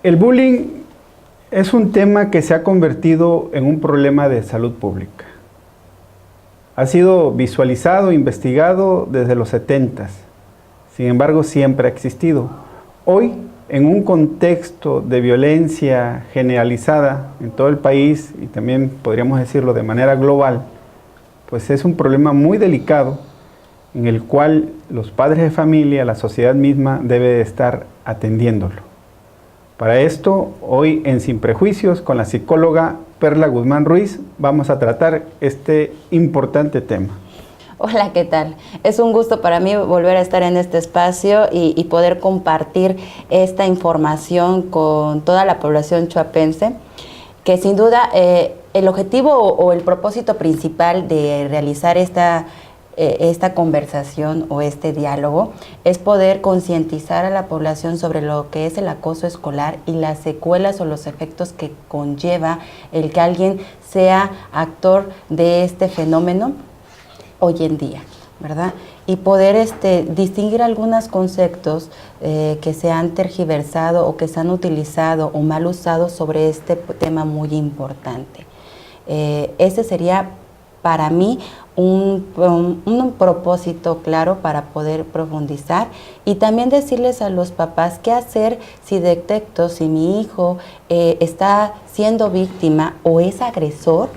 El bullying es un tema que se ha convertido en un problema de salud pública. Ha sido visualizado, investigado desde los 70s. Sin embargo, siempre ha existido. Hoy, en un contexto de violencia generalizada en todo el país, y también podríamos decirlo de manera global, pues es un problema muy delicado en el cual los padres de familia, la sociedad misma, debe estar atendiéndolo. Para esto, hoy en Sin Prejuicios, con la psicóloga Perla Guzmán Ruiz, vamos a tratar este importante tema. Hola, ¿qué tal? Es un gusto para mí volver a estar en este espacio y poder compartir esta información con toda la población chuapense, que sin duda el objetivo o el propósito principal de realizar esta conversación o este diálogo es poder concientizar a la población sobre lo que es el acoso escolar y las secuelas o los efectos que conlleva el que alguien sea actor de este fenómeno hoy en día, ¿verdad? Y poder distinguir algunos conceptos que se han tergiversado o que se han utilizado o mal usado sobre este tema muy importante. Ese sería para mí un propósito claro para poder profundizar y también decirles a los papás qué hacer si detecto, si mi hijo está siendo víctima o es agresor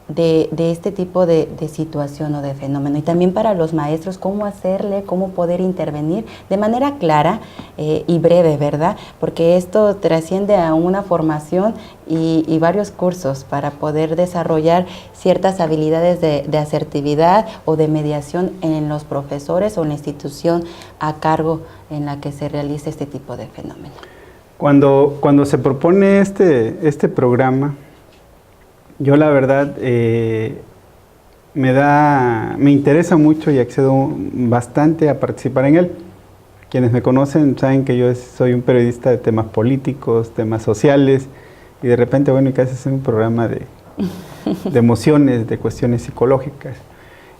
de este tipo de situación o de fenómeno. Y también para los maestros, cómo hacerle, cómo poder intervenir de manera clara y breve, ¿verdad? Porque esto trasciende a una formación y varios cursos para poder desarrollar ciertas habilidades de asertividad o de mediación en los profesores o en la institución a cargo en la que se realice este tipo de fenómeno. Cuando se propone este programa, yo la verdad me interesa mucho y accedo bastante a participar en él. Quienes me conocen saben que yo soy un periodista de temas políticos, temas sociales, y de repente, bueno, casi es un programa de emociones, de cuestiones psicológicas.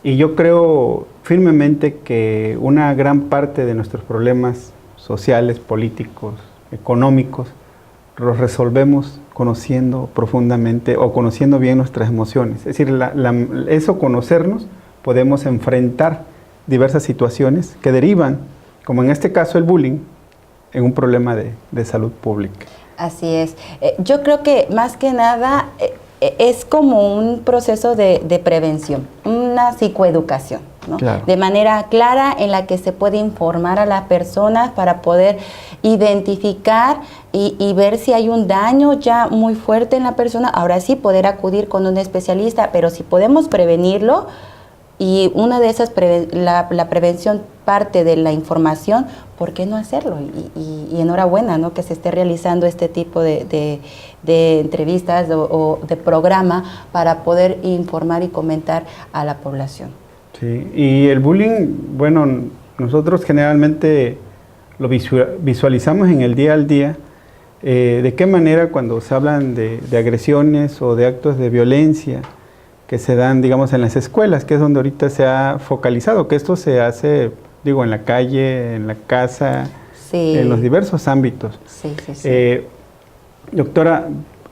Y yo creo firmemente que una gran parte de nuestros problemas sociales, políticos, económicos, los resolvemos conociendo profundamente o conociendo bien nuestras emociones. Es decir, eso conocernos, podemos enfrentar diversas situaciones que derivan, como en este caso el bullying, en un problema de salud pública. Así es. Yo creo que más que nada es como un proceso de prevención, una psicoeducación, ¿no? Claro. De manera clara en la que se puede informar a las personas para poder identificar y ver si hay un daño ya muy fuerte en la persona. Ahora sí poder acudir con un especialista, pero si podemos prevenirlo, y una de esas, la prevención parte de la información, ¿por qué no hacerlo? Y enhorabuena, ¿no?, que se esté realizando este tipo de entrevistas o de programa para poder informar y comentar a la población. Sí, y el bullying, bueno, nosotros generalmente lo visualizamos en el día al día. ¿De qué manera cuando se hablan de agresiones o de actos de violencia que se dan, digamos, en las escuelas, que es donde ahorita se ha focalizado, que esto se hace, digo, en la calle, en la casa, sí, en los diversos ámbitos? Sí, sí, sí. Doctora,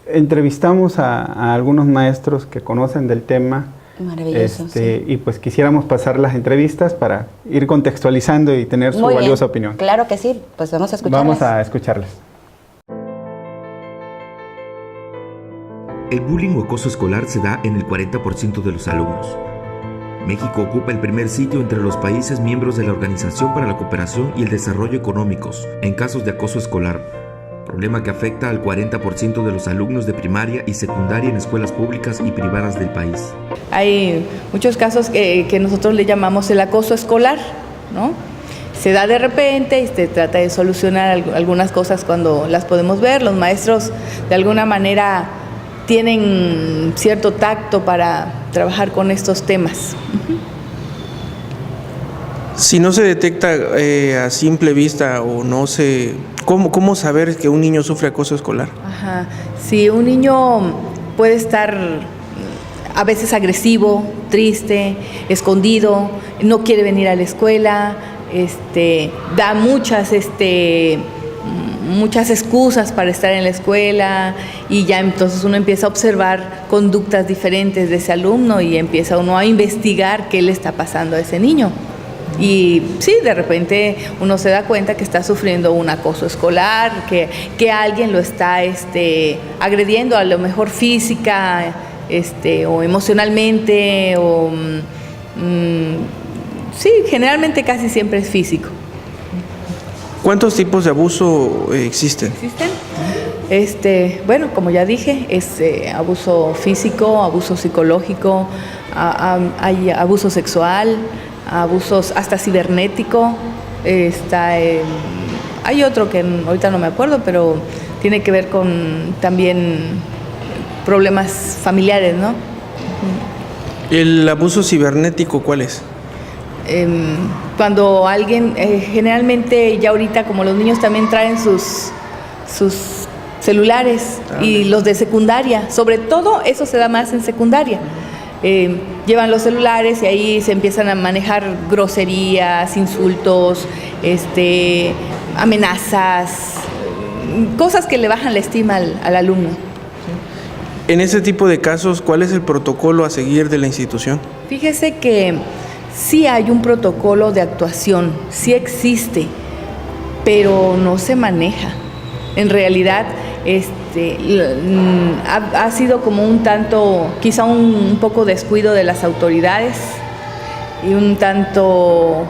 entrevistamos a algunos maestros que conocen del tema. Maravilloso, sí. Y pues quisiéramos pasar las entrevistas para ir contextualizando y tener su Muy valiosa bien. Opinión. Claro que sí, pues vamos a escucharlas. Vamos a escucharles. El bullying o acoso escolar se da en el 40% de los alumnos. México ocupa el primer sitio entre los países miembros de la Organización para la Cooperación y el Desarrollo Económicos en casos de acoso escolar, problema que afecta al 40% de los alumnos de primaria y secundaria en escuelas públicas y privadas del país. Hay muchos casos que nosotros le llamamos el acoso escolar, ¿no? Se da de repente y se trata de solucionar algunas cosas cuando las podemos ver. Los maestros de alguna manera tienen cierto tacto para trabajar con estos temas. Si no se detecta a simple vista o no se... ¿Cómo saber que un niño sufre acoso escolar? Ajá. Si un niño puede estar a veces agresivo, triste, escondido, no quiere venir a la escuela, da muchas muchas excusas para estar en la escuela, y ya entonces uno empieza a observar conductas diferentes de ese alumno y empieza uno a investigar qué le está pasando a ese niño. Y sí, de repente uno se da cuenta que está sufriendo un acoso escolar, que alguien lo está agrediendo, a lo mejor física o emocionalmente, o sí, generalmente casi siempre es físico. ¿Cuántos tipos de abuso existen? ¿Existen? Bueno, como ya dije, es abuso físico, abuso psicológico, hay abuso sexual, abusos hasta cibernético, hay otro que ahorita no me acuerdo, pero tiene que ver con también problemas familiares, ¿no? ¿El abuso cibernético cuál es? Cuando alguien, generalmente ya ahorita como los niños también traen sus celulares, y los de secundaria, sobre todo eso se da más en secundaria. Llevan los celulares y ahí se empiezan a manejar groserías, insultos, amenazas, cosas que le bajan la estima al alumno. En ese tipo de casos, ¿cuál es el protocolo a seguir de la institución? Fíjese que sí hay un protocolo de actuación, sí existe, pero no se maneja. En realidad, ha sido como un tanto, quizá un poco descuido de las autoridades, y un tanto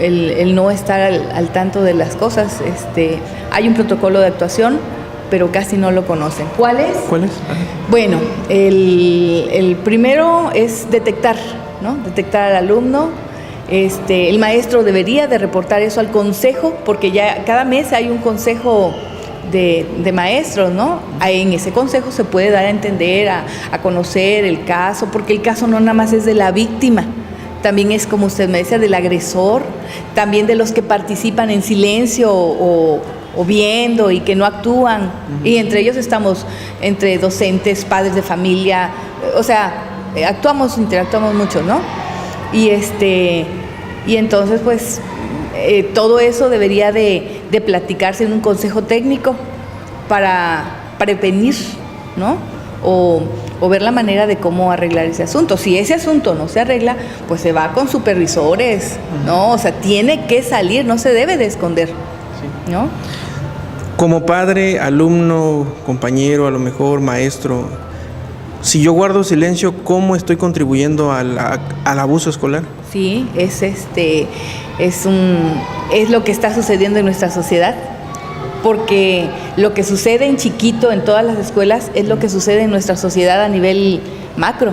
el no estar al tanto de las cosas. Hay un protocolo de actuación, pero casi no lo conocen. ¿Cuál es? ¿Cuál es? Bueno, el primero es detectar, ¿no? Detectar al alumno. El maestro debería de reportar eso al consejo, porque ya cada mes hay un consejo de maestros, ¿no? En ese consejo se puede dar a entender, a conocer el caso, porque el caso no nada más es de la víctima, también es, como usted me decía, del agresor, también de los que participan en silencio o viendo y que no actúan. Y entre ellos estamos, entre docentes, padres de familia, o sea, interactuamos mucho, ¿no? Y entonces, pues, todo eso debería de platicarse en un consejo técnico para prevenir, ¿no? O ver la manera de cómo arreglar ese asunto. Si ese asunto no se arregla, pues se va con supervisores, ¿no? O sea, tiene que salir, no se debe de esconder, ¿no? Como padre, alumno, compañero, a lo mejor maestro, si yo guardo silencio, ¿cómo estoy contribuyendo al abuso escolar? Sí, es lo que está sucediendo en nuestra sociedad, porque lo que sucede en chiquito en todas las escuelas es lo que sucede en nuestra sociedad a nivel macro,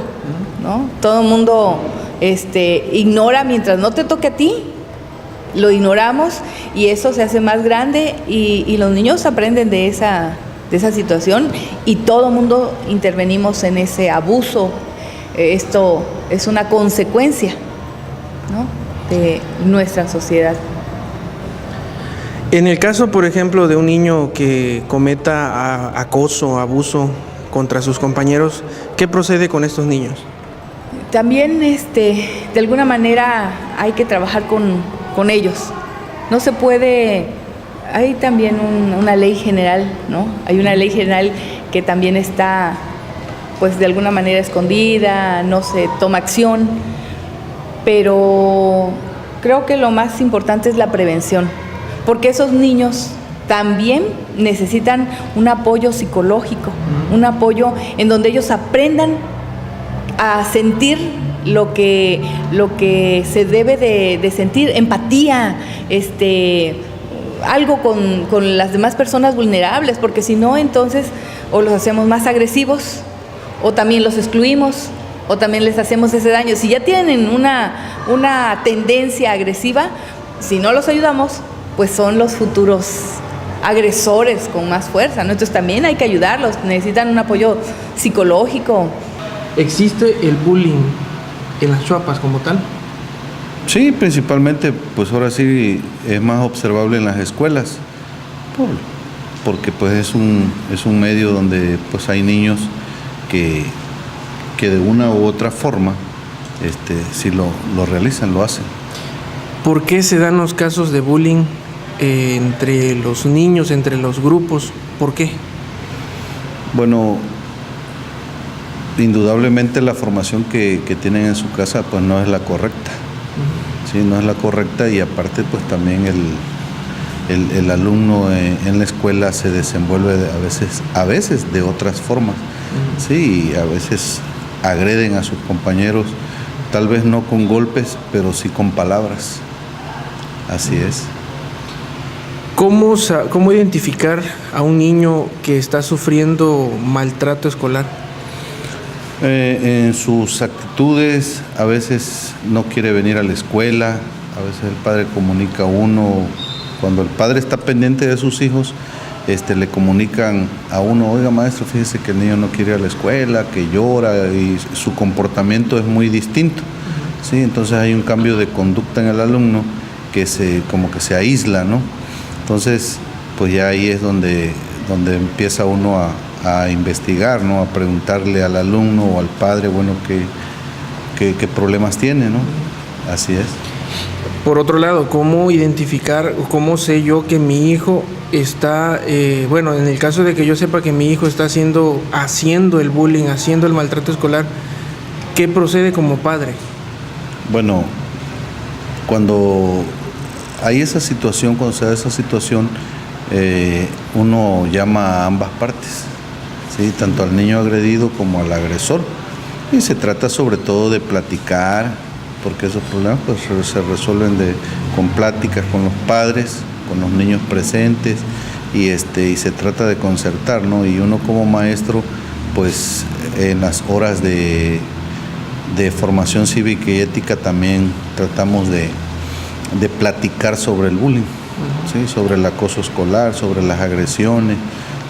¿no? Todo el mundo ignora mientras no te toque a ti, lo ignoramos, y eso se hace más grande, y los niños aprenden de esa situación, y todo el mundo intervenimos en ese abuso. Esto es una consecuencia, ¿no?, de nuestra sociedad. En el caso, por ejemplo, de un niño que cometa acoso, abuso contra sus compañeros, ¿qué procede con estos niños? También, de alguna manera hay que trabajar con ellos. No se puede, hay también una ley general, ¿no? Hay una ley general que también está, pues, de alguna manera escondida, no se toma acción, pero creo que lo más importante es la prevención, porque esos niños también necesitan un apoyo psicológico, un apoyo en donde ellos aprendan a sentir lo que se debe de sentir, empatía, algo con las demás personas vulnerables, porque si no, entonces o los hacemos más agresivos, o también los excluimos, o también les hacemos ese daño. Si ya tienen una tendencia agresiva, si no los ayudamos, pues son los futuros agresores con más fuerza, ¿no? Entonces también hay que ayudarlos, necesitan un apoyo psicológico. ¿Existe el bullying en las Chuapas como tal? Sí, principalmente, pues ahora sí es más observable en las escuelas, porque pues es un medio donde pues hay niños que de una u otra forma sí lo realizan, lo hacen. ¿Por qué se dan los casos de bullying entre los niños, entre los grupos. ¿Por qué? Bueno, indudablemente la formación que tienen en su casa pues no es la correcta. Sí, no es la correcta, y aparte pues también el alumno en la escuela se desenvuelve a veces de otras formas. Sí, y a veces agreden a sus compañeros, tal vez no con golpes, pero sí con palabras. Así es. ¿Cómo identificar a un niño que está sufriendo maltrato escolar? En sus actitudes, a veces no quiere venir a la escuela, a veces el padre comunica a uno, cuando el padre está pendiente de sus hijos, le comunican a uno: oiga maestro, fíjese que el niño no quiere ir a la escuela, que llora, y su comportamiento es muy distinto. ¿Sí? Entonces hay un cambio de conducta en el alumno que como que se aísla, ¿no? Entonces, pues ya ahí es donde empieza uno a investigar, ¿no? A preguntarle al alumno o al padre, bueno, qué problemas tiene, ¿no? Así es. Por otro lado, ¿cómo identificar o cómo sé yo que mi hijo está, en el caso de que yo sepa que mi hijo está haciendo el bullying, haciendo el maltrato escolar, ¿qué procede como padre? Bueno, cuando hay esa situación, cuando se da esa situación, uno llama a ambas partes, ¿sí? Tanto al niño agredido como al agresor, y se trata sobre todo de platicar, porque esos problemas pues se resuelven con pláticas con los padres, con los niños presentes, y se trata de concertar, ¿no? Y uno como maestro, pues en las horas de formación cívica y ética también tratamos de platicar sobre el bullying, ¿sí? Sobre el acoso escolar, sobre las agresiones,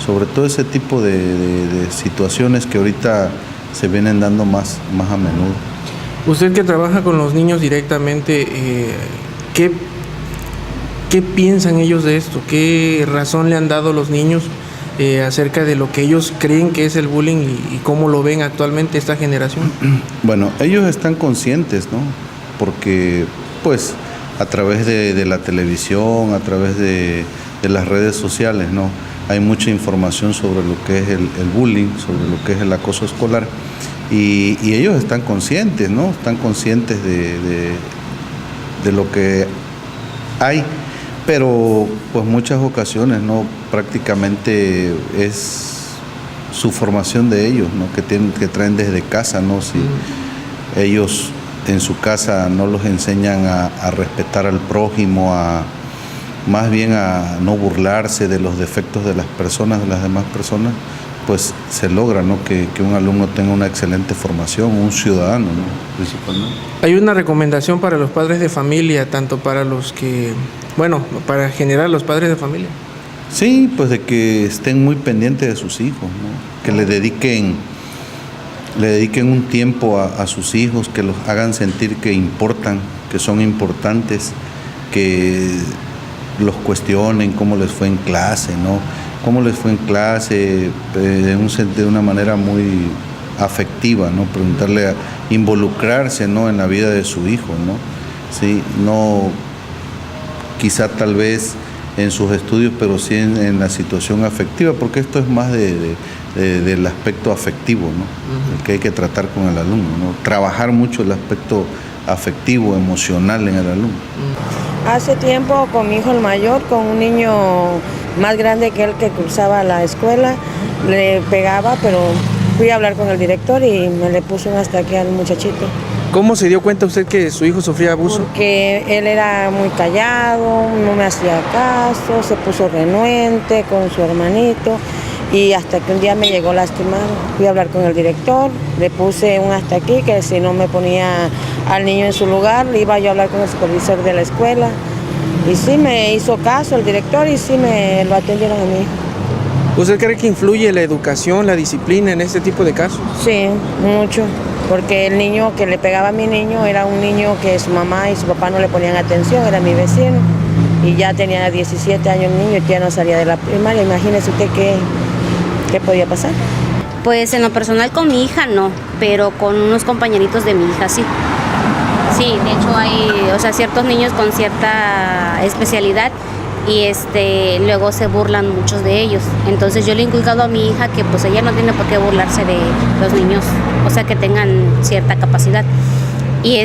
sobre todo ese tipo de situaciones que ahorita se vienen dando más a menudo. Usted que trabaja con los niños directamente, ¿qué piensan ellos de esto? ¿Qué razón le han dado los niños acerca de lo que ellos creen que es el bullying y cómo lo ven actualmente esta generación? Bueno, ellos están conscientes, ¿no? Porque pues a través de la televisión, a través de las redes sociales, ¿no? Hay mucha información sobre lo que es el bullying, sobre lo que es el acoso escolar, y ellos están conscientes, ¿no? Están conscientes de lo que hay, pero pues muchas ocasiones, ¿no? Prácticamente es su formación de ellos, ¿no? Que traen desde casa, ¿no? Si ellos en su casa no los enseñan a respetar al prójimo, más bien a no burlarse de los defectos de las personas, de las demás personas, pues se logra, ¿no? Que un alumno tenga una excelente formación, un ciudadano, ¿no? Principalmente. Hay una recomendación para los padres de familia, tanto para para generar los padres de familia. Sí, pues de que estén muy pendientes de sus hijos, ¿no? Que le dediquen un tiempo a sus hijos, que los hagan sentir que importan, que son importantes, que los cuestionen cómo les fue en clase, ¿no? Cómo les fue en clase, de una manera muy afectiva, ¿no? Preguntarle, involucrarse, ¿no? En la vida de su hijo, ¿no? Sí, no quizá tal vez en sus estudios, pero sí en la situación afectiva, porque esto es más del aspecto afectivo, ¿no? El que hay que tratar con el alumno, ¿no? Trabajar mucho el aspecto afectivo, emocional en el alumno. Hace tiempo con mi hijo el mayor, con un niño más grande que él que cursaba la escuela, le pegaba, pero fui a hablar con el director y me le puso un hasta aquí al muchachito. ¿Cómo se dio cuenta usted que su hijo sufría abuso? Porque él era muy callado, no me hacía caso, se puso renuente con su hermanito, y hasta que un día me llegó lastimado. Fui a hablar con el director, le puse un hasta aquí, que si no me ponía al niño en su lugar, le iba yo a hablar con el supervisor de la escuela. Y sí me hizo caso el director y sí me lo atendieron a mi hijo. ¿Usted cree que influye la educación, la disciplina en este tipo de casos? Sí, mucho, porque el niño que le pegaba a mi niño era un niño que su mamá y su papá no le ponían atención, era mi vecino. Y ya tenía 17 años el niño y ya no salía de la primaria. Imagínese usted qué podía pasar. Pues en lo personal con mi hija no, pero con unos compañeritos de mi hija sí. Sí, de hecho hay, ciertos niños con cierta especialidad y luego se burlan muchos de ellos. Entonces yo le he inculcado a mi hija que pues ella no tiene por qué burlarse de los niños, o sea, que tengan cierta capacidad. Y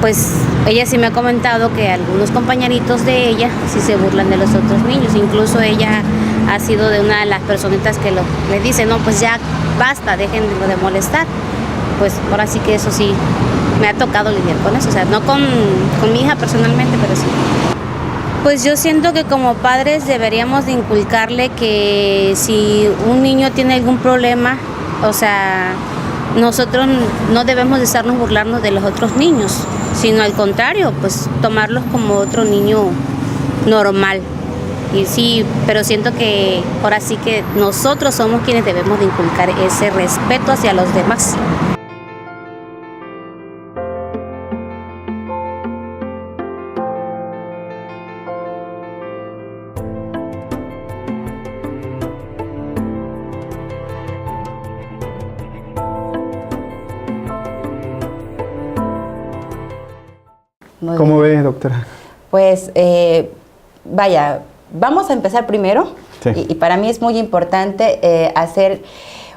pues ella sí me ha comentado que algunos compañeritos de ella sí se burlan de los otros niños. Incluso ella ha sido de una de las personitas que le dice, no, pues ya basta, dejen de molestar. Pues ahora sí que eso sí me ha tocado lidiar con eso, o sea, no con mi hija personalmente, pero sí. Pues yo siento que como padres deberíamos de inculcarle que si un niño tiene algún problema, o sea, nosotros no debemos de estarnos burlando de los otros niños, sino al contrario, pues tomarlos como otro niño normal. Y sí, pero siento que ahora sí que nosotros somos quienes debemos de inculcar ese respeto hacia los demás. Muy ¿Cómo bien. ves, doctora? Pues vaya, vamos a empezar primero, Sí. y para mí es muy importante hacer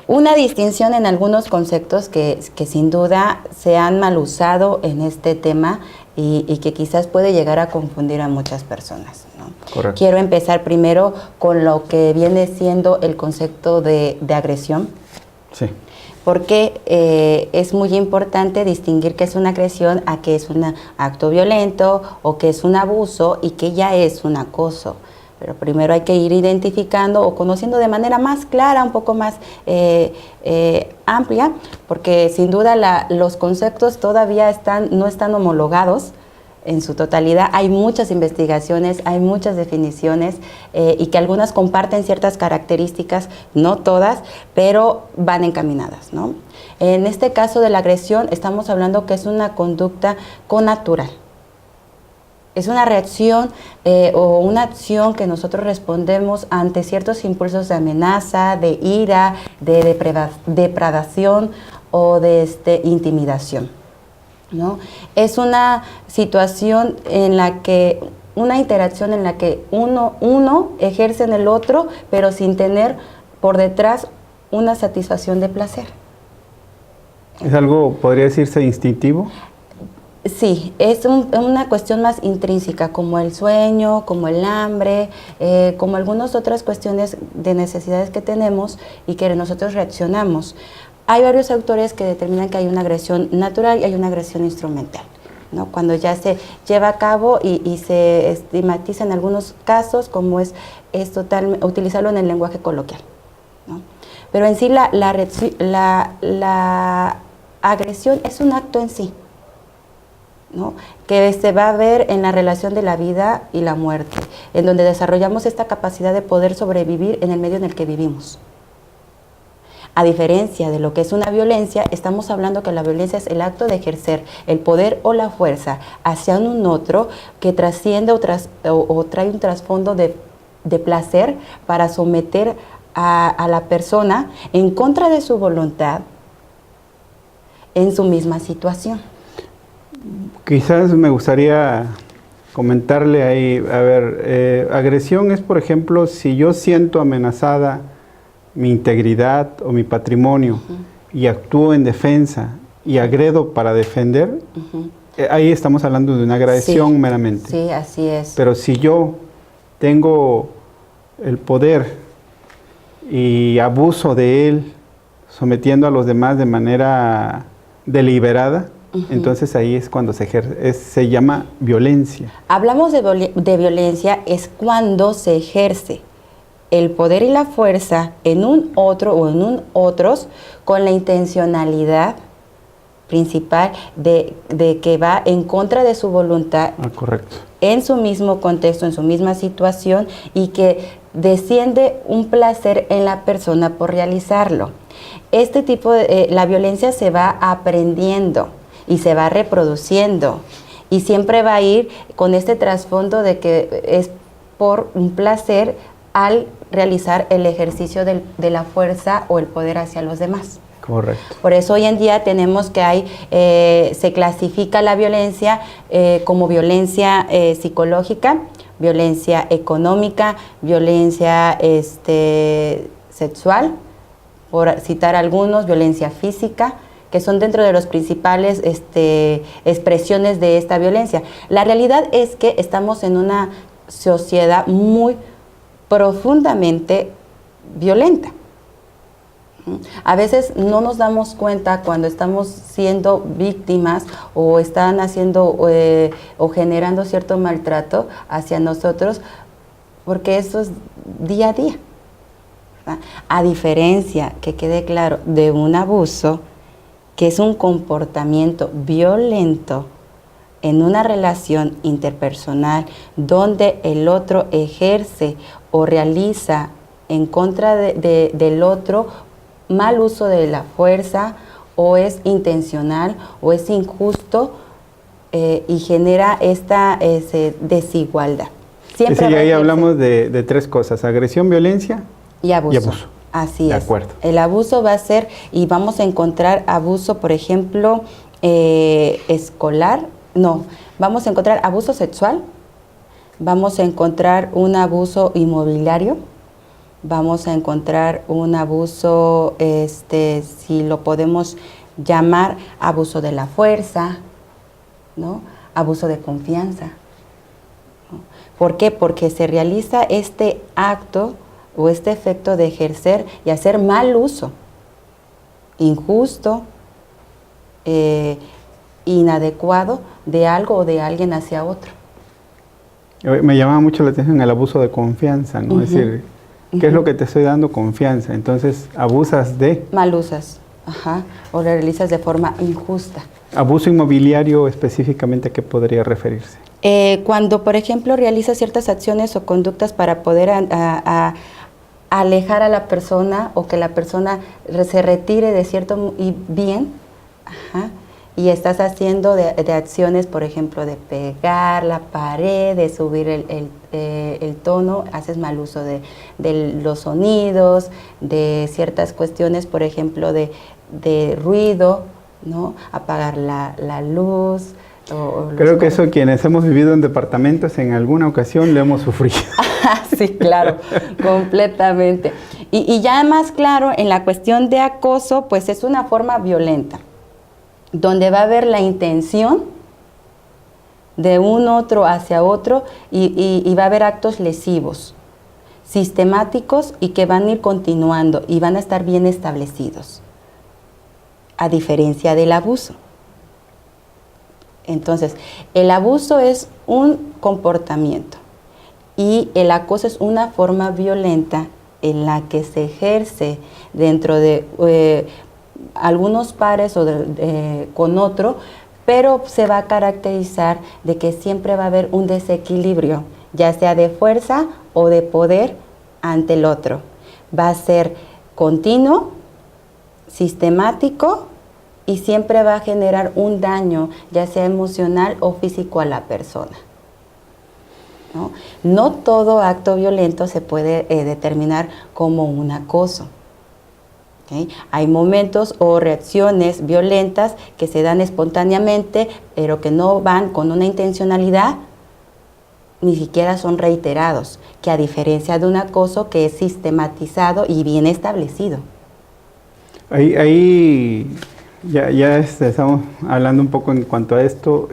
una distinción en algunos conceptos que sin duda se han mal usado en este tema y que quizás puede llegar a confundir a muchas personas, ¿no? Correcto. Quiero empezar primero con lo que viene siendo el concepto de agresión. Sí. Porque es muy importante distinguir qué es una agresión a qué es un acto violento o qué es un abuso y qué ya es un acoso. Pero primero hay que ir identificando o conociendo de manera más clara, un poco más amplia, porque sin duda los conceptos todavía no están homologados en su totalidad. Hay muchas investigaciones, hay muchas definiciones y que algunas comparten ciertas características, no todas, pero van encaminadas, ¿no? En este caso de la agresión estamos hablando que es una conducta connatural. Es una reacción o una acción que nosotros respondemos ante ciertos impulsos de amenaza, de ira, de depredación o de intimidación, ¿no? Es una situación en la que, una interacción en la que uno ejerce en el otro, pero sin tener por detrás una satisfacción de placer. ¿Es algo, podría decirse, instintivo? Sí, es una cuestión más intrínseca, como el sueño, como el hambre, como algunas otras cuestiones de necesidades que tenemos y que nosotros reaccionamos. Hay varios autores que determinan que hay una agresión natural y hay una agresión instrumental, ¿no? Cuando ya se lleva a cabo y se estigmatiza en algunos casos, como es utilizarlo en el lenguaje coloquial, ¿no? Pero en sí la agresión es un acto en sí, ¿no? Que se va a ver en la relación de la vida y la muerte, en donde desarrollamos esta capacidad de poder sobrevivir en el medio en el que vivimos. A diferencia de lo que es una violencia, estamos hablando que la violencia es el acto de ejercer el poder o la fuerza hacia un otro que trasciende o trae un trasfondo de placer para someter a la persona en contra de su voluntad en su misma situación. Quizás me gustaría comentarle ahí, a ver, agresión es, por ejemplo, si yo siento amenazada mi integridad o mi patrimonio y actúo en defensa y agredo para defender, ahí estamos hablando de una agresión meramente. Sí, así es. Pero si yo tengo el poder y abuso de él, sometiendo a los demás de manera deliberada, entonces ahí es cuando se llama violencia. Hablamos de violencia es cuando se ejerce el poder y la fuerza en un otro o en otros con la intencionalidad principal de que va en contra de su voluntad. Correcto. En su mismo contexto, en su misma situación, y que desciende un placer en la persona por realizarlo. Este tipo de la violencia se va aprendiendo y se va reproduciendo y siempre va a ir con este trasfondo de que es por un placer al realizar el ejercicio de la fuerza o el poder hacia los demás. Correcto. Por eso hoy en día tenemos que se clasifica la violencia como violencia psicológica, violencia económica, violencia sexual, por citar algunos, violencia física, que son dentro de los principales expresiones de esta violencia. La realidad es que estamos en una sociedad muy profundamente violenta. A veces no nos damos cuenta cuando estamos siendo víctimas o están haciendo o generando cierto maltrato hacia nosotros, porque eso es día a día. ¿Verdad? A diferencia, que quede claro, de un abuso, que es un comportamiento violento en una relación interpersonal donde el otro ejerce o realiza en contra del otro mal uso de la fuerza, o es intencional o es injusto y genera esta desigualdad. Siempre y ahí hablamos de tres cosas: agresión, violencia y abuso. Y abuso. Así de es. Acuerdo. El abuso va a ser, y vamos a encontrar abuso, por ejemplo, escolar, no, vamos a encontrar abuso sexual, vamos a encontrar un abuso inmobiliario, vamos a encontrar un abuso, si lo podemos llamar abuso de la fuerza, ¿no? Abuso de confianza, ¿no? ¿Por qué? Porque se realiza este acto o este efecto de ejercer y hacer mal uso, injusto, inadecuado de algo o de alguien hacia otro. Me llamaba mucho la atención el abuso de confianza, ¿no? Es decir, ¿qué es lo que te estoy dando? Confianza. Entonces, abusas de... Mal usas, o lo realizas de forma injusta. Abuso inmobiliario, específicamente, ¿a qué podría referirse? Cuando, por ejemplo, realizas ciertas acciones o conductas para poder alejar a la persona, o que la persona se retire de cierto bien, y estás haciendo de acciones, por ejemplo, de pegar la pared, de subir el tono, haces mal uso de los sonidos, de ciertas cuestiones, por ejemplo, de ruido, ¿no? Apagar la luz. Creo que eso, quienes hemos vivido en departamentos, en alguna ocasión lo hemos sufrido. Sí, claro, completamente. Y ya más claro, en la cuestión de acoso, pues es una forma violenta, donde va a haber la intención de un otro hacia otro y va a haber actos lesivos, sistemáticos, y que van a ir continuando y van a estar bien establecidos, a diferencia del abuso. Entonces, el abuso es un comportamiento y el acoso es una forma violenta en la que se ejerce dentro de algunos pares o con otro, pero se va a caracterizar de que siempre va a haber un desequilibrio, ya sea de fuerza o de poder ante el otro. Va a ser continuo, sistemático, y siempre va a generar un daño, ya sea emocional o físico, a la persona. No todo acto violento se puede determinar como un acoso. ¿Okay? Hay momentos o reacciones violentas que se dan espontáneamente, pero que no van con una intencionalidad, ni siquiera son reiterados, que a diferencia de un acoso que es sistematizado y bien establecido. Ahí ya estamos hablando un poco en cuanto a esto.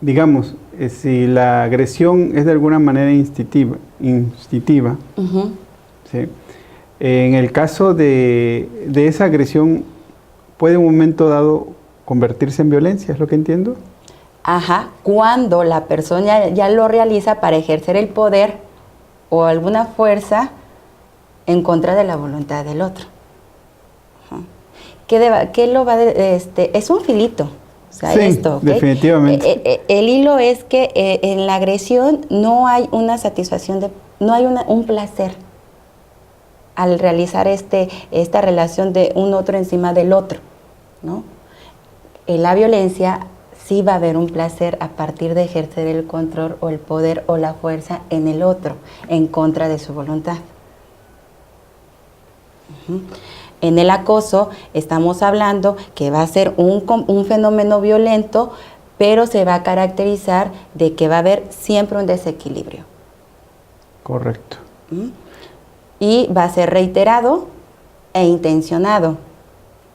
Digamos, si la agresión es de alguna manera instintiva, ¿sí? En el caso de esa agresión, ¿puede en un momento dado convertirse en violencia? ¿Es lo que entiendo? Cuando la persona ya lo realiza para ejercer el poder o alguna fuerza en contra de la voluntad del otro. ¿Qué lo va es un filito? O sea, sí, esto, ¿okay? Definitivamente. El hilo es que en la agresión no hay una satisfacción, no hay un placer al realizar esta relación de un otro encima del otro, ¿no? En la violencia sí va a haber un placer a partir de ejercer el control o el poder o la fuerza en el otro, en contra de su voluntad. En el acoso estamos hablando que va a ser un fenómeno violento, pero se va a caracterizar de que va a haber siempre un desequilibrio. Correcto. Y va a ser reiterado e intencionado.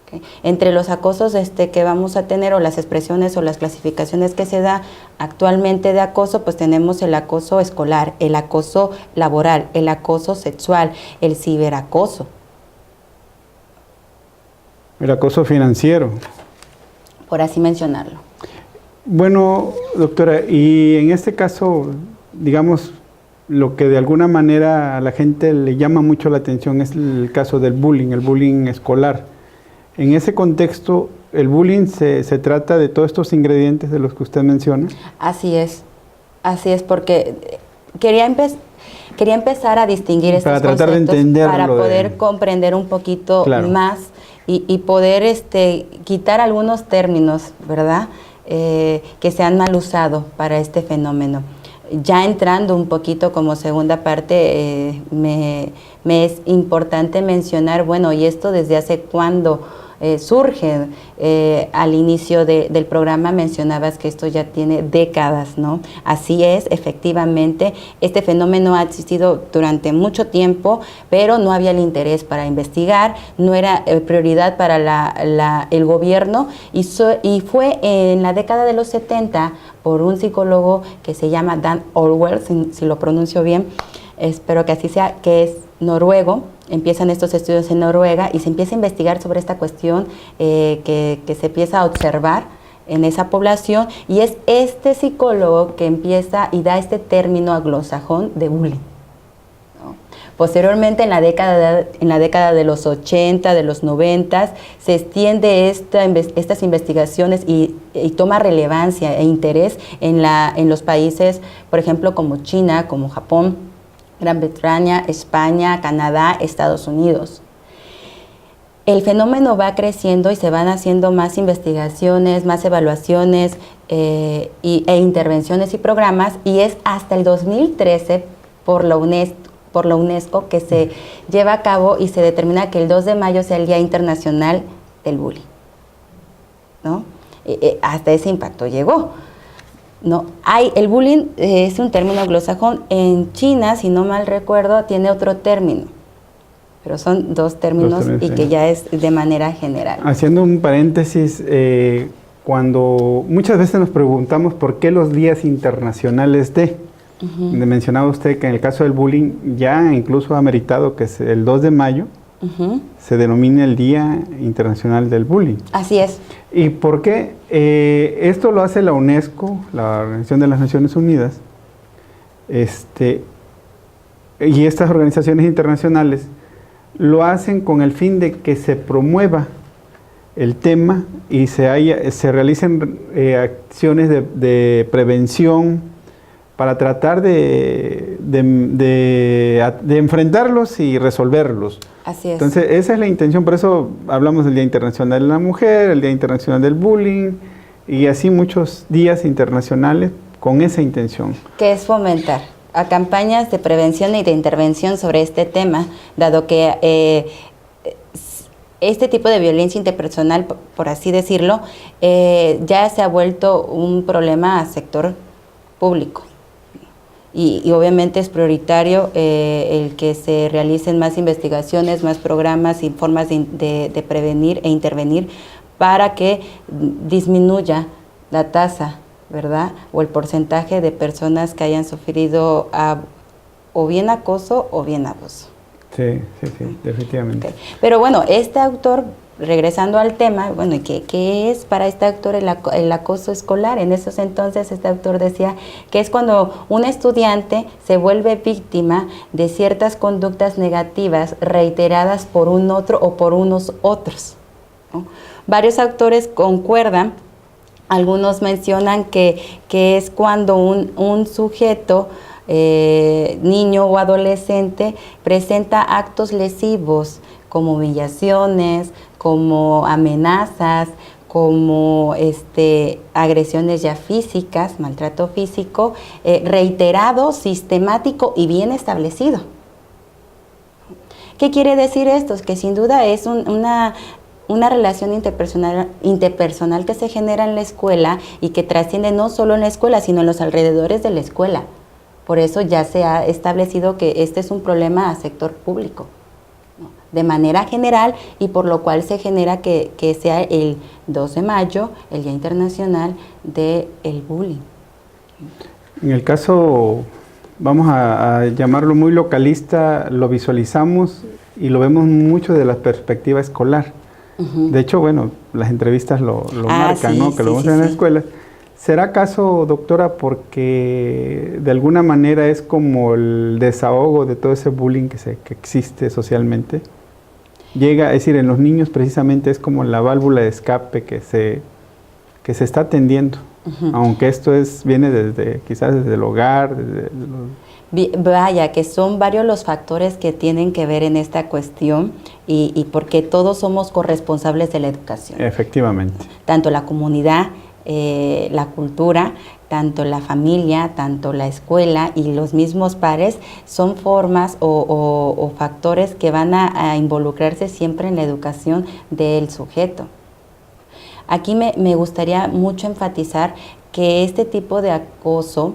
¿Okay? Entre los acosos que vamos a tener, o las expresiones o las clasificaciones que se da actualmente de acoso, pues tenemos el acoso escolar, el acoso laboral, el acoso sexual, el ciberacoso. El acoso financiero. Por así mencionarlo. Bueno, doctora, y en este caso, digamos, lo que de alguna manera a la gente le llama mucho la atención es el caso del bullying, el bullying escolar. En ese contexto, ¿el bullying se trata de todos estos ingredientes de los que usted menciona? Así es, porque quería empezar a distinguir estos conceptos para tratar de entenderlo, para poder comprender un poquito más y poder quitar algunos términos, ¿verdad?, que se han mal usado para este fenómeno. Ya entrando un poquito como segunda parte, me es importante mencionar, bueno, ¿y esto desde hace cuándo surge? Al inicio del programa mencionabas que esto ya tiene décadas, ¿no? Así es, efectivamente, este fenómeno ha existido durante mucho tiempo, pero no había el interés para investigar, no era prioridad para el gobierno, y fue en la década de los 70 por un psicólogo que se llama Dan Orwell, si lo pronuncio bien, espero que así sea, que es noruego. Empiezan estos estudios en Noruega y se empieza a investigar sobre esta cuestión que se empieza a observar en esa población, y es este psicólogo que empieza y da este término anglosajón de bullying, ¿no? Posteriormente, en la década de los 80, de los 90, se extiende estas investigaciones y toma relevancia e interés en los países, por ejemplo, como China, como Japón, Gran Bretaña, España, Canadá, Estados Unidos. El fenómeno va creciendo y se van haciendo más investigaciones, más evaluaciones e intervenciones y programas, y es hasta el 2013 por la UNESCO que se lleva a cabo y se determina que el 2 de mayo sea el Día Internacional del Bullying, ¿no? Hasta ese impacto llegó. No, el bullying es un término anglosajón. En China, si no mal recuerdo, tiene otro término, pero son dos términos y que ya es de manera general. Haciendo un paréntesis, cuando muchas veces nos preguntamos por qué los días internacionales mencionaba usted que en el caso del bullying ya incluso ha meritado que el 2 de mayo se denomina el Día Internacional del Bullying. Así es. ¿Y por qué? Esto lo hace la UNESCO, la Organización de las Naciones Unidas, y estas organizaciones internacionales lo hacen con el fin de que se promueva el tema y se realicen acciones de prevención para tratar de enfrentarlos y resolverlos. Así es. Entonces, esa es la intención, por eso hablamos del Día Internacional de la Mujer, el Día Internacional del Bullying, y así muchos días internacionales con esa intención. Que es fomentar a campañas de prevención y de intervención sobre este tema, dado que este tipo de violencia interpersonal, por así decirlo, ya se ha vuelto un problema a sector público. Y obviamente es prioritario el que se realicen más investigaciones, más programas y formas de prevenir e intervenir para que disminuya la tasa, ¿verdad?, o el porcentaje de personas que hayan sufrido o bien acoso o bien abuso. Sí, definitivamente. Okay. Pero bueno, este autor, regresando al tema, bueno, ¿qué es para este autor el acoso escolar? En esos entonces este autor decía que es cuando un estudiante se vuelve víctima de ciertas conductas negativas reiteradas por un otro o por unos otros, ¿no? Varios autores concuerdan, algunos mencionan que es cuando un sujeto, niño o adolescente, presenta actos lesivos como humillaciones, como amenazas, como agresiones ya físicas, maltrato físico, reiterado, sistemático y bien establecido. ¿Qué quiere decir esto? Que sin duda es una relación interpersonal que se genera en la escuela y que trasciende no solo en la escuela, sino en los alrededores de la escuela. Por eso ya se ha establecido que este es un problema a sector público, ¿no? De manera general, y por lo cual se genera que sea el 2 de mayo, el Día Internacional del Bullying. En el caso, vamos a llamarlo muy localista, lo visualizamos y lo vemos mucho de la perspectiva escolar. De hecho, bueno, las entrevistas lo marcan, sí, ¿no? Que lo vemos en la escuela. ¿Será acaso, doctora, porque de alguna manera es como el desahogo de todo ese bullying que existe socialmente? Llega, es decir, en los niños precisamente es como la válvula de escape que se está atendiendo, aunque esto viene quizás desde el hogar, Vaya, que son varios los factores que tienen que ver en esta cuestión y porque todos somos corresponsables de la educación. Efectivamente. Tanto la comunidad, la cultura, tanto la familia, tanto la escuela y los mismos pares son formas o factores que van a involucrarse siempre en la educación del sujeto. Aquí me gustaría mucho enfatizar que este tipo de acoso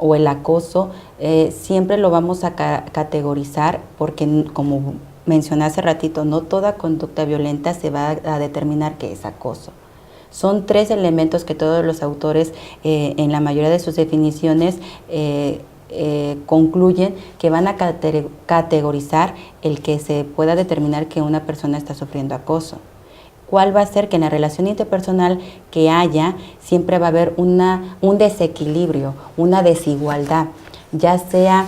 o el acoso siempre lo vamos a categorizar porque, como mencioné hace ratito, no toda conducta violenta se va a determinar que es acoso. Son 3 elementos que todos los autores en la mayoría de sus definiciones concluyen que van a categorizar el que se pueda determinar que una persona está sufriendo acoso. ¿Cuál va a ser? Que en la relación interpersonal que haya, siempre va a haber un desequilibrio, una desigualdad, ya sea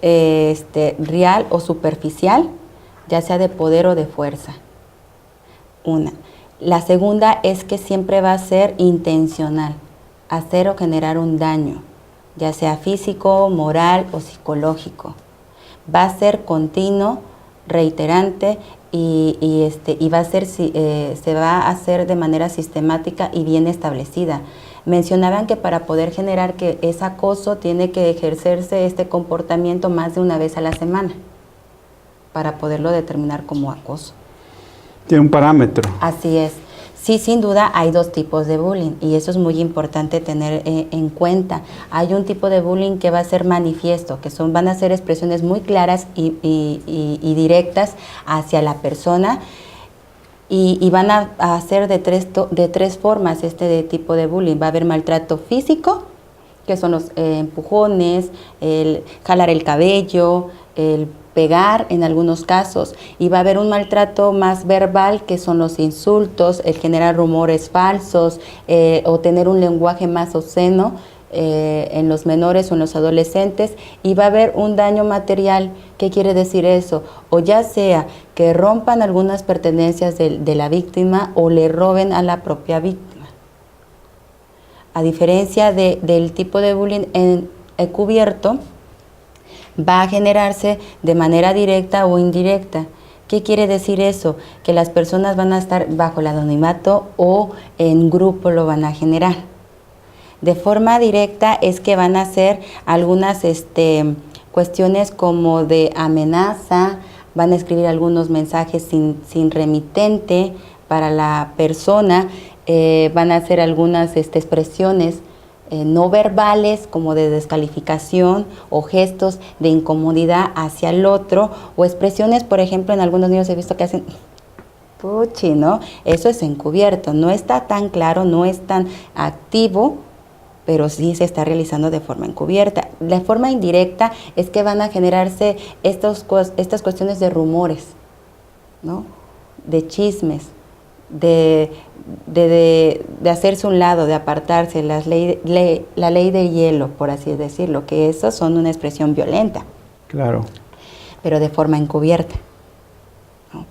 real o superficial, ya sea de poder o de fuerza. La segunda es que siempre va a ser intencional, hacer o generar un daño, ya sea físico, moral o psicológico. Va a ser continuo, reiterante y va a ser, se va a hacer de manera sistemática y bien establecida. Mencionaban que para poder generar que es acoso tiene que ejercerse este comportamiento más de una vez a la semana para poderlo determinar como acoso. Tiene un parámetro. Así es. Sí, sin duda hay 2 tipos de bullying y eso es muy importante tener en cuenta. Hay un tipo de bullying que va a ser manifiesto, que van a ser expresiones muy claras y directas hacia la persona y van a ser de tres formas este tipo de bullying. Va a haber maltrato físico, que son los empujones, el jalar el cabello, el pegar en algunos casos, y va a haber un maltrato más verbal, que son los insultos, el generar rumores falsos o tener un lenguaje más obsceno en los menores o en los adolescentes, y va a haber un daño material. ¿Qué quiere decir eso? O ya sea que rompan algunas pertenencias de la víctima o le roben a la propia víctima. A diferencia del tipo de bullying encubierto, va a generarse de manera directa o indirecta. ¿Qué quiere decir eso? Que las personas van a estar bajo el anonimato o en grupo lo van a generar. De forma directa es que van a hacer algunas cuestiones como de amenaza, van a escribir algunos mensajes sin remitente para la persona, van a hacer algunas expresiones no verbales como de descalificación o gestos de incomodidad hacia el otro, o expresiones, por ejemplo, en algunos niños he visto que hacen puchi, ¿no? Eso es encubierto, no está tan claro, no es tan activo, pero sí se está realizando de forma encubierta. La forma indirecta es que van a generarse estas cuestiones de rumores, ¿no? De chismes, de hacerse un lado, de apartarse, la ley de hielo, por así decirlo, que esos son una expresión violenta. Claro. Pero de forma encubierta, ¿no?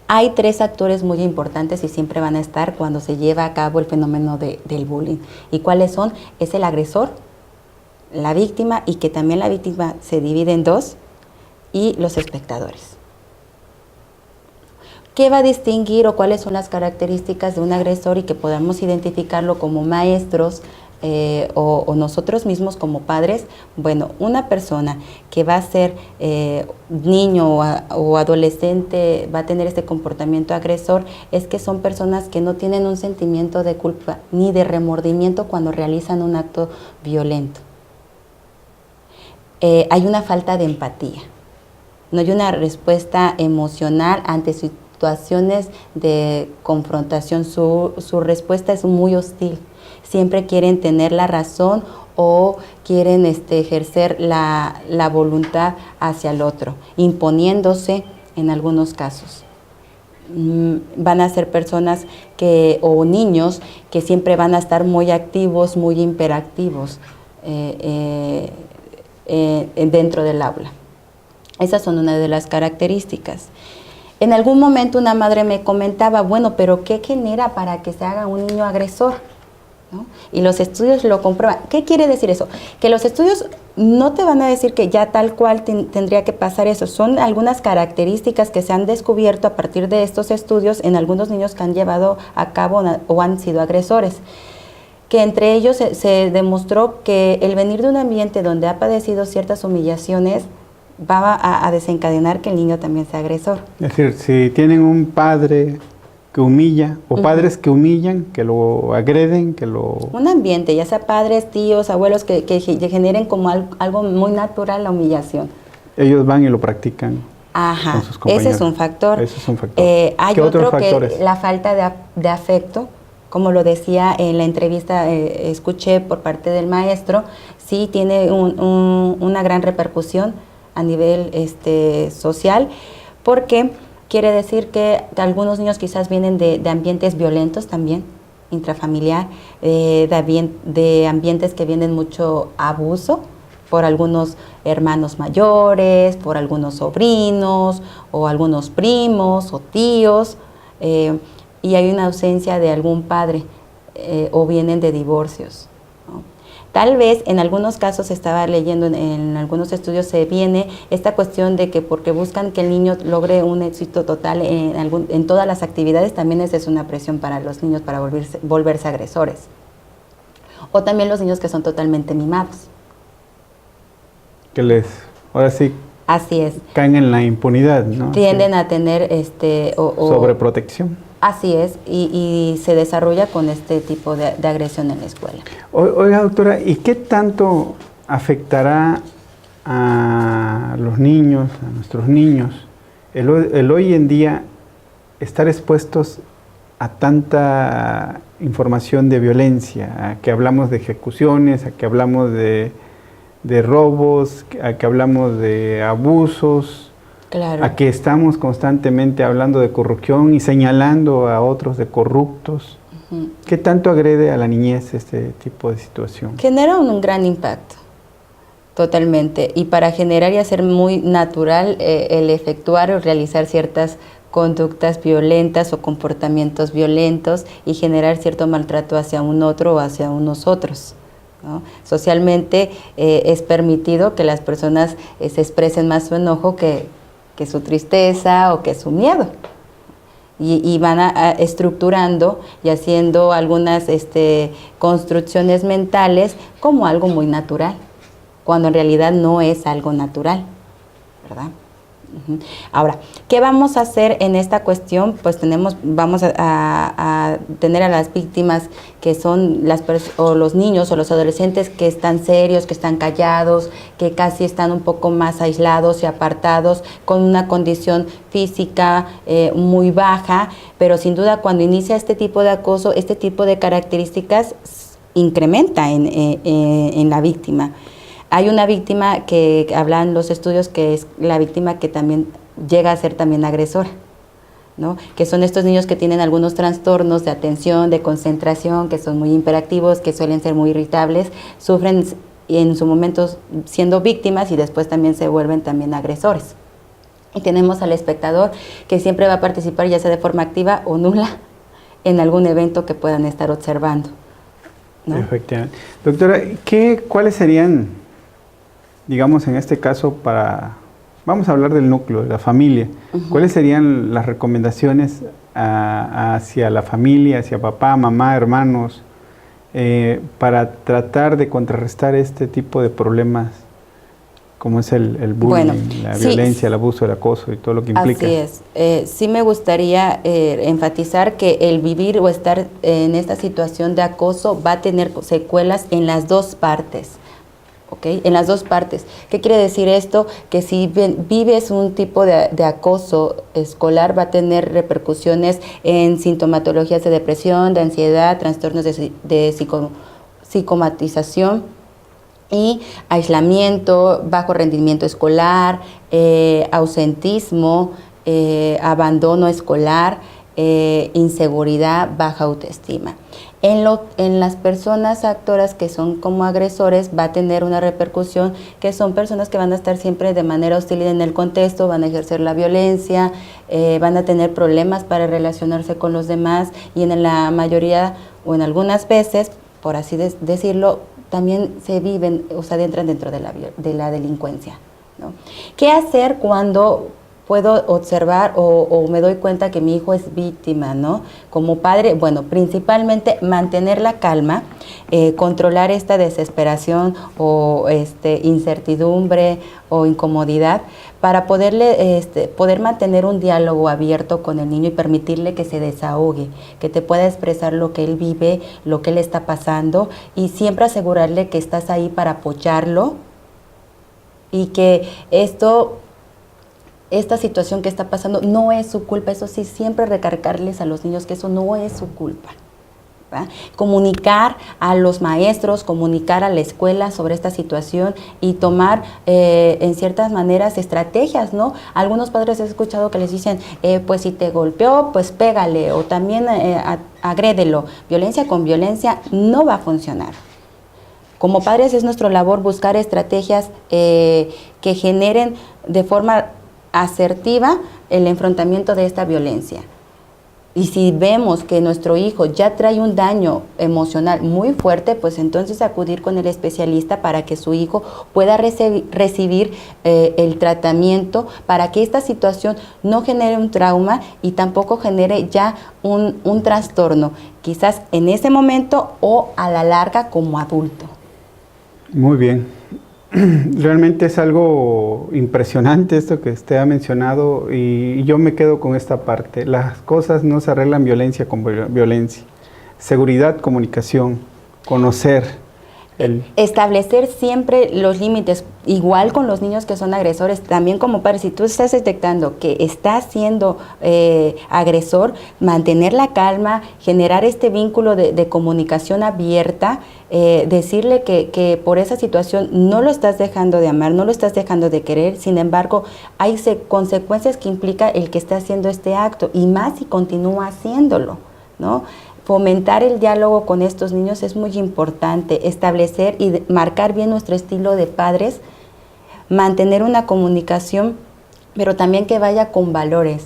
Hay 3 actores muy importantes y siempre van a estar cuando se lleva a cabo el fenómeno del bullying. ¿Y cuáles son? Es el agresor, la víctima, y que también la víctima se divide en 2, y los espectadores. ¿Qué va a distinguir o cuáles son las características de un agresor y que podamos identificarlo como maestros, o nosotros mismos como padres, bueno, una persona que va a ser niño o adolescente, va a tener este comportamiento agresor, es que son personas que no tienen un sentimiento de culpa ni de remordimiento cuando realizan un acto violento. Hay una falta de empatía, no hay una respuesta emocional ante situaciones de confrontación, su respuesta es muy hostil. Siempre quieren tener la razón o quieren ejercer la voluntad hacia el otro, imponiéndose en algunos casos. Van a ser personas o niños que siempre van a estar muy activos, muy hiperactivos dentro del aula. Esas son una de las características. En algún momento una madre me comentaba, bueno, pero ¿qué genera para que se haga un niño agresor? ¿No? Y los estudios lo comprueban. ¿Qué quiere decir eso? Que los estudios no te van a decir que ya tal cual tendría que pasar eso. Son algunas características que se han descubierto a partir de estos estudios en algunos niños que han llevado a cabo o han sido agresores. Que entre ellos se demostró que el venir de un ambiente donde ha padecido ciertas humillaciones va a desencadenar que el niño también sea agresor. Es decir, si tienen un padre que humilla, o padres que humillan, que lo agreden, que lo... Un ambiente, ya sea padres, tíos, abuelos, que generen como algo muy natural la humillación. Ellos van y lo practican. Ajá, con sus compañeros. ese es un factor. Ese es un factor. Hay ¿Qué otro otros factores? que la falta de afecto, como lo decía en la entrevista, escuché por parte del maestro, sí tiene una gran repercusión a nivel social, porque quiere decir que algunos niños quizás vienen de ambientes violentos también, intrafamiliar, de ambientes que vienen mucho abuso por algunos hermanos mayores, por algunos sobrinos o algunos primos o tíos, y hay una ausencia de algún padre o vienen de divorcios, ¿no? Tal vez en algunos casos, estaba leyendo en algunos estudios, se viene esta cuestión de que porque buscan que el niño logre un éxito total en todas las actividades, también esa es una presión para los niños para volverse agresores. O también los niños que son totalmente mimados. Que ahora sí, así es, caen en la impunidad, ¿no? Tienden a tener sobreprotección. Así es, y se desarrolla con este tipo de agresión en la escuela. Oiga, doctora, ¿y qué tanto afectará a los niños, a nuestros niños, el hoy en día estar expuestos a tanta información de violencia, a que hablamos de ejecuciones, a que hablamos de robos, a que hablamos de abusos? Claro. A que estamos constantemente hablando de corrupción y señalando a otros de corruptos. ¿Qué tanto agrede a la niñez este tipo de situación? Genera un gran impacto, totalmente. Y para generar y hacer muy natural el efectuar o realizar ciertas conductas violentas o comportamientos violentos y generar cierto maltrato hacia un otro o hacia unos otros, ¿no? Socialmente es permitido que las personas se expresen más su enojo que su tristeza o que su miedo. Y van estructurando y haciendo algunas construcciones mentales como algo muy natural, cuando en realidad no es algo natural, ¿verdad? Ahora, ¿qué vamos a hacer en esta cuestión? Pues vamos a tener a las víctimas que son los niños o los adolescentes que están serios, que están callados, que casi están un poco más aislados y apartados, con una condición física muy baja, pero sin duda cuando inicia este tipo de acoso, este tipo de características incrementa en la víctima. Hay una víctima que hablan los estudios que es la víctima que también llega a ser también agresora, ¿no? Que son estos niños que tienen algunos trastornos de atención, de concentración, que son muy hiperactivos, que suelen ser muy irritables, sufren en su momento siendo víctimas y después también se vuelven también agresores. Y tenemos al espectador que siempre va a participar ya sea de forma activa o nula en algún evento que puedan estar observando, ¿no? Efectivamente. Doctora, ¿cuáles serían, digamos en este caso, vamos a hablar del núcleo, de la familia, cuáles serían las recomendaciones hacia la familia, hacia papá, mamá, hermanos, para tratar de contrarrestar este tipo de problemas, como es el bullying, Bueno, la sí, violencia, el abuso, el acoso y todo lo que implica? Así es. Sí me gustaría enfatizar que el vivir o estar en esta situación de acoso va a tener secuelas en las dos partes. ¿Ok? En las dos partes. ¿Qué quiere decir esto? Que si vives un tipo de acoso escolar, va a tener repercusiones en sintomatologías de depresión, de ansiedad, trastornos de psicomatización y aislamiento, bajo rendimiento escolar, ausentismo, abandono escolar, inseguridad, baja autoestima. En las personas actoras que son como agresores va a tener una repercusión, que son personas que van a estar siempre de manera hostil en el contexto, van a ejercer la violencia, van a tener problemas para relacionarse con los demás y en la mayoría o en algunas veces, por así decirlo, también se viven, o sea, entran dentro de la delincuencia, ¿no? ¿Qué hacer cuando puedo observar o me doy cuenta que mi hijo es víctima, ¿no? Como padre, bueno, principalmente mantener la calma, controlar esta desesperación o incertidumbre o incomodidad para poder mantener un diálogo abierto con el niño y permitirle que se desahogue, que te pueda expresar lo que él vive, lo que le está pasando y siempre asegurarle que estás ahí para apoyarlo y que esta situación que está pasando no es su culpa. Eso sí, siempre recargarles a los niños que eso no es su culpa, ¿va? Comunicar a los maestros, comunicar a la escuela sobre esta situación y tomar en ciertas maneras estrategias, ¿no? Algunos padres he escuchado que les dicen, pues si te golpeó, pues pégale o también agrédelo. Violencia con violencia no va a funcionar. Como padres es nuestra labor buscar estrategias que generen de forma asertiva el enfrentamiento de esta violencia. Y si vemos que nuestro hijo ya trae un daño emocional muy fuerte, pues entonces acudir con el especialista para que su hijo pueda recibir el tratamiento para que esta situación no genere un trauma y tampoco genere ya un trastorno, quizás en ese momento o a la larga como adulto. Muy bien. Realmente es algo impresionante esto que usted ha mencionado y yo me quedo con esta parte. Las cosas no se arreglan violencia con violencia. Seguridad, comunicación, conocer. Establecer siempre los límites, igual con los niños que son agresores, también como padre, si tú estás detectando que estás siendo agresor, mantener la calma, generar este vínculo de comunicación abierta, decirle que por esa situación no lo estás dejando de amar, no lo estás dejando de querer, sin embargo, hay consecuencias que implica el que esté haciendo este acto, y más si continúa haciéndolo, ¿no? Fomentar el diálogo con estos niños es muy importante, establecer y marcar bien nuestro estilo de padres, mantener una comunicación, pero también que vaya con valores,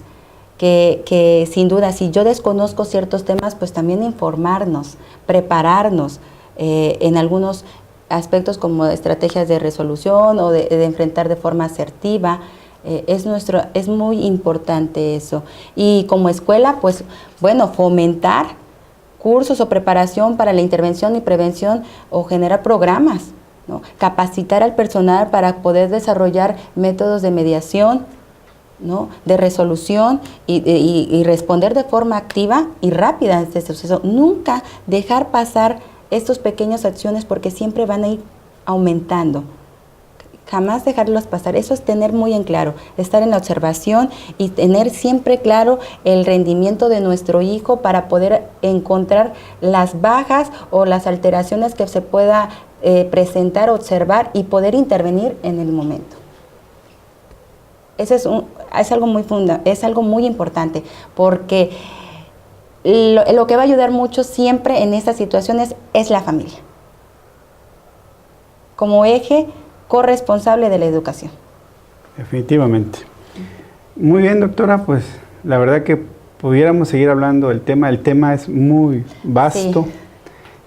que sin duda, si yo desconozco ciertos temas, pues también informarnos, prepararnos en algunos aspectos como estrategias de resolución o de enfrentar de forma asertiva. Es muy importante eso. Y como escuela, pues bueno, fomentar cursos o preparación para la intervención y prevención o generar programas, ¿no? Capacitar al personal para poder desarrollar métodos de mediación, ¿no? De resolución y responder de forma activa y rápida en este proceso. Nunca dejar pasar estas pequeñas acciones porque siempre van a ir aumentando. Jamás dejarlos pasar. Eso es tener muy en claro, estar en la observación y tener siempre claro el rendimiento de nuestro hijo para poder encontrar las bajas o las alteraciones que se pueda presentar, observar y poder intervenir en el momento. Eso es algo muy importante, porque lo que va a ayudar mucho siempre en estas situaciones es la familia, como eje corresponsable de la educación. Definitivamente. Muy bien, doctora, pues la verdad que pudiéramos seguir hablando del tema. El tema es muy vasto.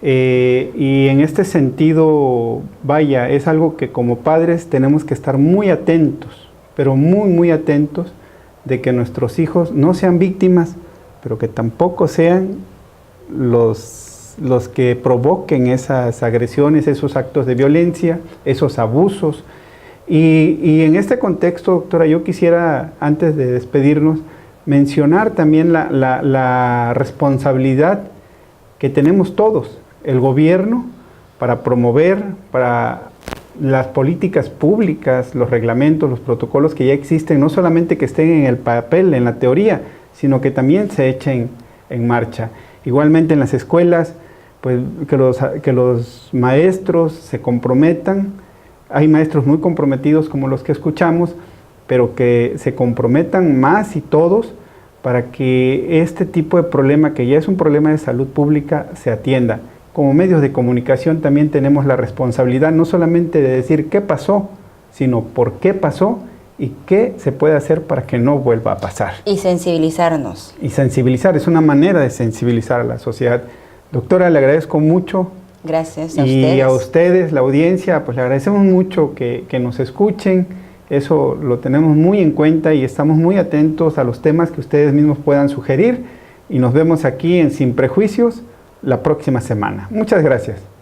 Sí. Y en este sentido, vaya, es algo que como padres tenemos que estar muy atentos, pero muy, muy atentos de que nuestros hijos no sean víctimas, pero que tampoco sean los los que provoquen esas agresiones, esos actos de violencia, esos abusos. Y en este contexto, doctora, yo quisiera, antes de despedirnos, mencionar también la responsabilidad que tenemos todos, el gobierno, para promover, para las políticas públicas, los reglamentos, los protocolos que ya existen, no solamente que estén en el papel, en la teoría, sino que también se echen en marcha. Igualmente en las escuelas, pues que los maestros se comprometan. Hay maestros muy comprometidos como los que escuchamos, pero que se comprometan más y todos para que este tipo de problema, que ya es un problema de salud pública, se atienda. Como medios de comunicación también tenemos la responsabilidad no solamente de decir qué pasó, sino por qué pasó y qué se puede hacer para que no vuelva a pasar. Y sensibilizarnos. Y sensibilizar, es una manera de sensibilizar a la sociedad. Doctora, le agradezco mucho. Gracias a y ustedes. a ustedes, la audiencia, pues le agradecemos mucho que nos escuchen. Eso lo tenemos muy en cuenta y estamos muy atentos a los temas que ustedes mismos puedan sugerir. Y nos vemos aquí en Sin Prejuicios la próxima semana. Muchas gracias.